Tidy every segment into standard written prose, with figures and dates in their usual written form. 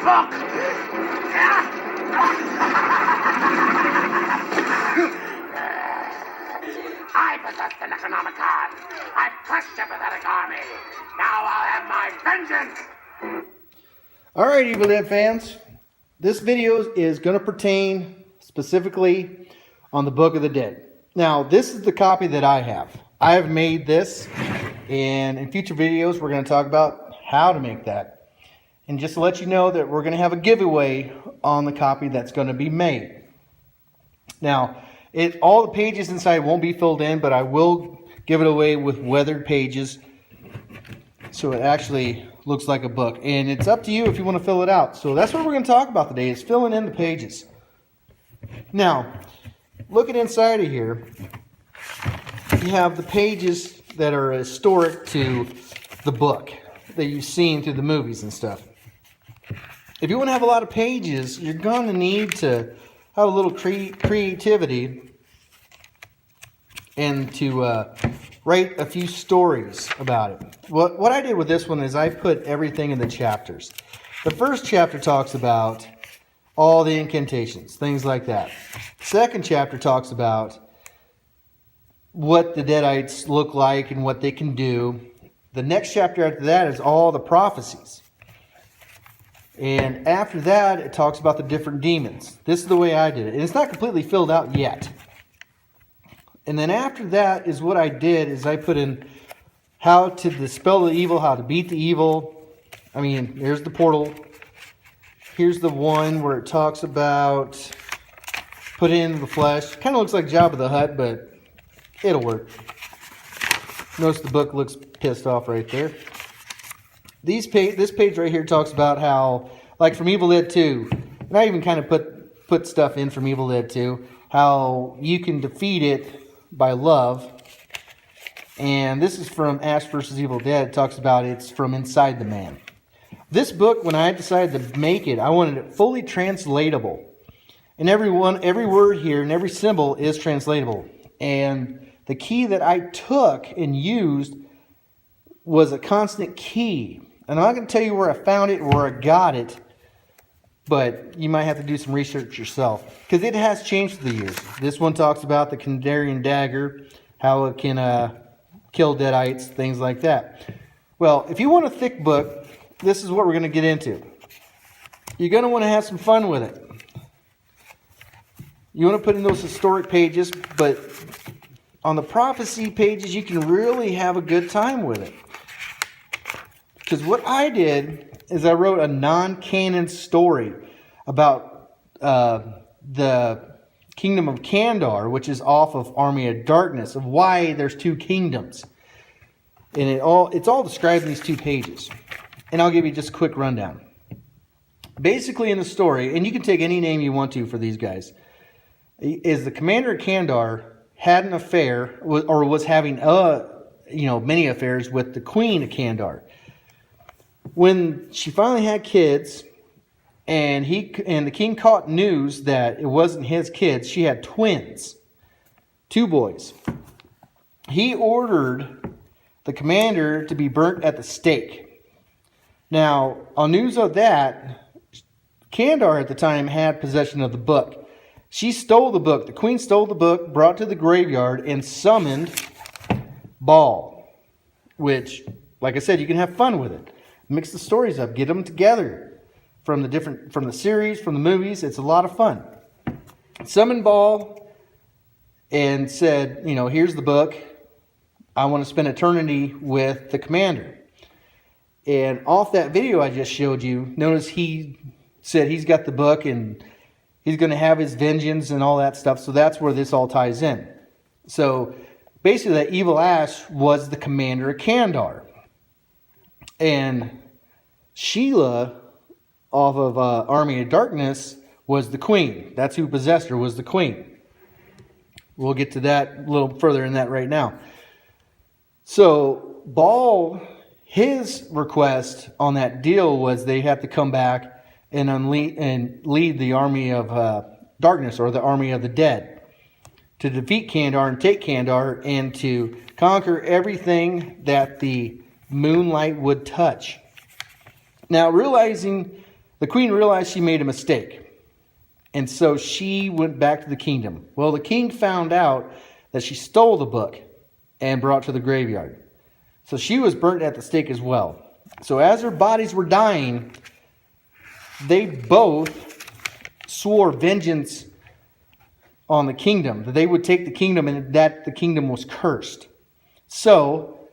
book! I possess the Necronomicon. I've crushed a pathetic army. Now I'll have my vengeance. Alright, Evil Dead fans. This video is going to pertain specifically on the Book of the Dead. Now, this is the copy that I have. I have made this, and in future videos we're going to talk about how to make that. And just to let you know that we're going to have a giveaway on the copy that's going to be made. Now, all the pages inside won't be filled in, but I will give it away with weathered pages, so it actually looks like a book. And it's up to you if you want to fill it out. So that's what we're going to talk about today, is filling in the pages. Now, looking inside of here, you have the pages that are historic to the book that you've seen through the movies and stuff. If you want to have a lot of pages, you're going to need to have a little creativity and to write a few stories about it. What I did with this one is I put everything in the chapters. The first chapter talks about all the incantations, things like that. The second chapter talks about what the Deadites look like and what they can do. The next chapter after that is all the prophecies. And after that, it talks about the different demons. This is the way I did it. And it's not completely filled out yet. And then after that is what I did is I put in how to dispel the evil, how to beat the evil. I mean, here's the portal. Here's the one where it talks about put in the flesh. Kind of looks like Jabba the Hutt, but it'll work. Notice the book looks pissed off right there. This page right here talks about how, like from Evil Dead 2, and I even kind of put stuff in from Evil Dead 2, how you can defeat it by love. And this is from Ash vs. Evil Dead. It talks about it's from inside the man. This book, when I decided to make it, I wanted it fully translatable. And every word here and every symbol is translatable. And the key that I took and used was a constant key. And I'm not going to tell you where I found it or where I got it, but you might have to do some research yourself, because it has changed through the years. This one talks about the Kandarian dagger, how it can kill Deadites, things like that. Well, if you want a thick book, this is what we're going to get into. You're going to want to have some fun with it. You want to put in those historic pages, but on the prophecy pages, you can really have a good time with it. Because what I did is I wrote a non-canon story about the Kingdom of Kandar, which is off of Army of Darkness, of why there's two kingdoms. And it's all described in these 2 pages. And I'll give you just a quick rundown. Basically in the story, and you can take any name you want to for these guys, is the commander of Kandar had an affair, or was having many affairs with the queen of Kandar. When she finally had kids, and the king caught news that it wasn't his kids, she had twins, 2 boys. He ordered the commander to be burnt at the stake. Now, on news of that, Kandar at the time had possession of the book. She stole the book. The queen stole the book, brought it to the graveyard, and summoned Baal. Which, like I said, you can have fun with it. Mix the stories up. Get them together. From the series, from the movies. It's a lot of fun. Summoned Baal and said, here's the book. I want to spend eternity with the commander. And off that video I just showed you, notice he said he's got the book and he's going to have his vengeance and all that stuff. So that's where this all ties in. So basically that evil Ash was the commander of Kandar. And Sheila, off of Army of Darkness, was the queen. That's who possessed her, was the queen. We'll get to that a little further in that right now. So Baal, his request on that deal was they have to come back and lead the Army of Darkness, or the Army of the Dead, to defeat Kandar and take Kandar and to conquer everything that the moonlight would touch. Now, realizing The queen realized she made a mistake. And so she went back to the kingdom. Well, the king found out that she stole the book and brought it to the graveyard. So she was burnt at the stake as well. So as their bodies were dying, they both swore vengeance on the kingdom, that they would take the kingdom and that the kingdom was cursed. So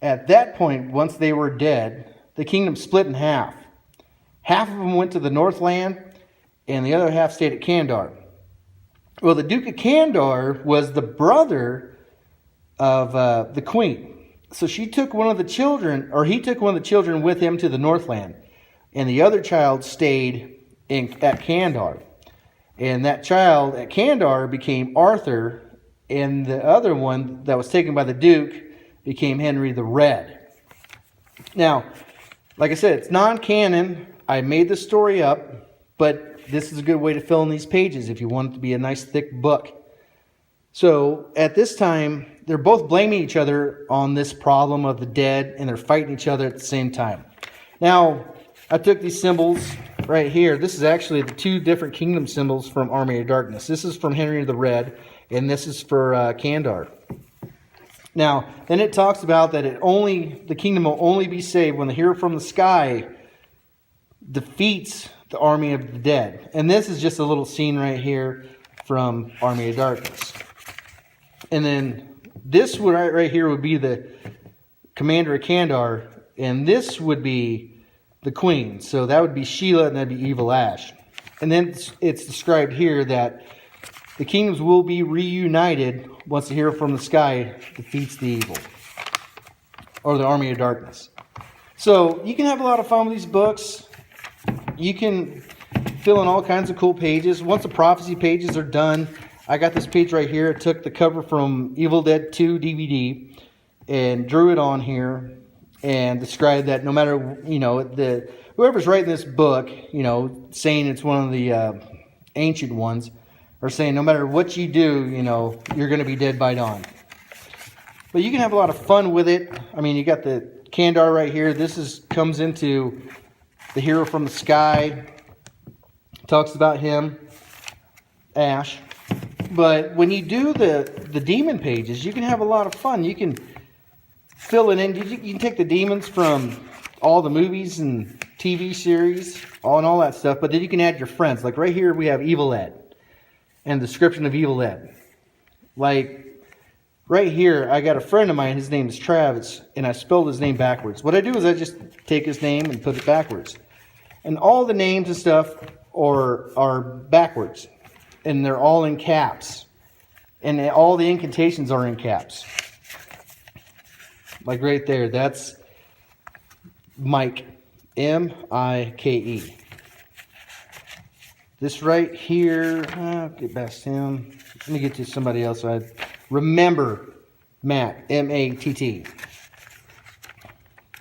at that point, once they were dead, the kingdom split in half. Half of them went to the Northland, and the other half stayed at Kandar. Well, the Duke of Kandar was the brother of the queen. So she took one of the children, or he took one of the children with him to the Northland. And the other child stayed at Kandar. And that child at Kandar became Arthur. And the other one that was taken by the Duke became Henry the Red. Now, like I said, it's non-canon. I made the story up. But this is a good way to fill in these pages if you want it to be a nice thick book. So at this time, they're both blaming each other on this problem of the dead, and they're fighting each other at the same time. Now, I took these symbols right here. This is actually the two different kingdom symbols from Army of Darkness. This is from Henry the Red, and this is for Kandar. Now, then it talks about that the kingdom will only be saved when the hero from the sky defeats the army of the dead. And this is just a little scene right here from Army of Darkness. And then this one right here would be the commander of Kandar, and this would be the queen. So that would be Sheila, and that'd be Evil Ash. And then it's described here that the kingdoms will be reunited once the hero from the sky defeats the evil, or the Army of Darkness. So you can have a lot of fun with these books. You can fill in all kinds of cool pages. Once the prophecy pages are done, I got this page right here. I took the cover from Evil Dead 2 DVD and drew it on here and described that no matter, whoever's writing this book, saying it's one of the ancient ones, are saying no matter what you do, you're going to be dead by dawn. But you can have a lot of fun with it. I mean, you got the Kandar right here. This comes into the hero from the sky. Talks about him, Ash. But when you do the demon pages, you can have a lot of fun. You can fill it in. You can take the demons from all the movies and TV series, all that stuff. But then you can add your friends. Like right here, we have Evil Ed and the description of Evil Ed. Like right here, I got a friend of mine. His name is Travis, and I spelled his name backwards. What I do is I just take his name and put it backwards. And all the names and stuff are backwards. And they're all in caps. And all the incantations are in caps. Like right there, that's Mike. M-I-K-E. This right here, I'll get past him. Let me get to somebody else. Remember Matt. M-A-T-T.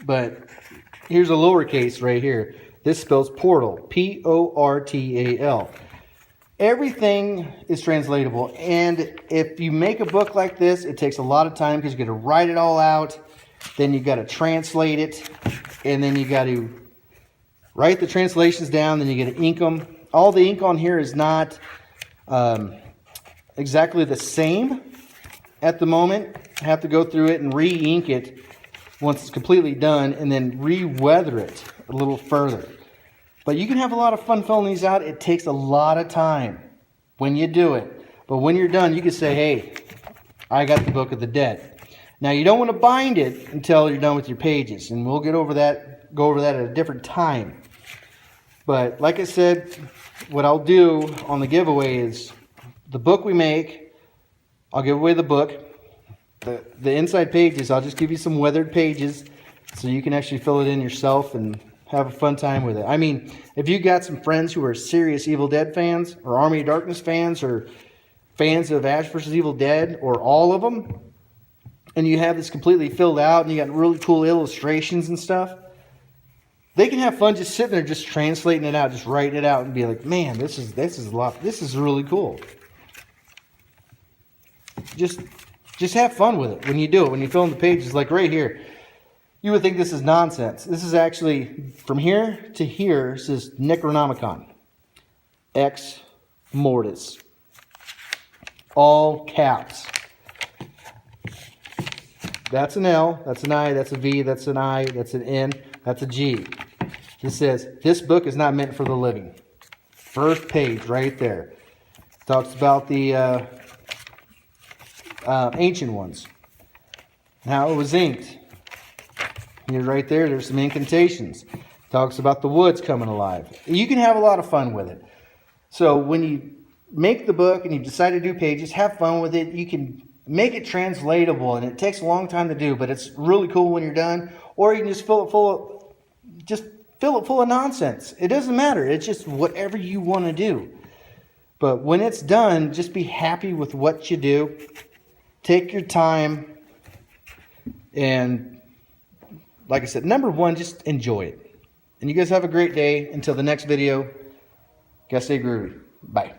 But here's a lowercase right here. This spells portal. P-O-R-T-A-L. Everything is translatable. And if you make a book like this, it takes a lot of time because you got to write it all out. Then you got to translate it. And then you got to write the translations down. Then you got to ink them. All the ink on here is not exactly the same at the moment. I have to go through it and re-ink it once it's completely done, and then re-weather it a little further. But you can have a lot of fun filling these out. It takes a lot of time when you do it. But when you're done, you can say, hey, I got the Book of the Dead. Now, you don't want to bind it until you're done with your pages, and we'll go over that at a different time. But like I said, what I'll do on the giveaway is the book we make, I'll give away the book. The inside pages, I'll just give you some weathered pages so you can actually fill it in yourself and have a fun time with it. I mean, if you got some friends who are serious Evil Dead fans or Army of Darkness fans or fans of Ash vs. Evil Dead or all of them, and you have this completely filled out and you got really cool illustrations and stuff, they can have fun just sitting there just translating it out, just writing it out and be like, man, this is a lot. This is really cool. Just have fun with it when you do it. When you fill in the pages, like right here. You would think this is nonsense. This is actually, from here to here, this is Necronomicon. Ex Mortis. All caps. That's an L, that's an I, that's a V, that's an I, that's an N, that's a G. It says, this book is not meant for the living. First page right there. Talks about the ancient ones. How it was inked. Here right there, there's some incantations. Talks about the woods coming alive. You can have a lot of fun with it. So when you make the book and you decide to do pages, have fun with it. You can make it translatable, and it takes a long time to do, but it's really cool when you're done. Or you can just fill it full of nonsense. It doesn't matter. It's just whatever you want to do. But when it's done, just be happy with what you do. Take your time, and like I said, number one, just enjoy it. And you guys have a great day. Until the next video, guys stay groovy. Bye.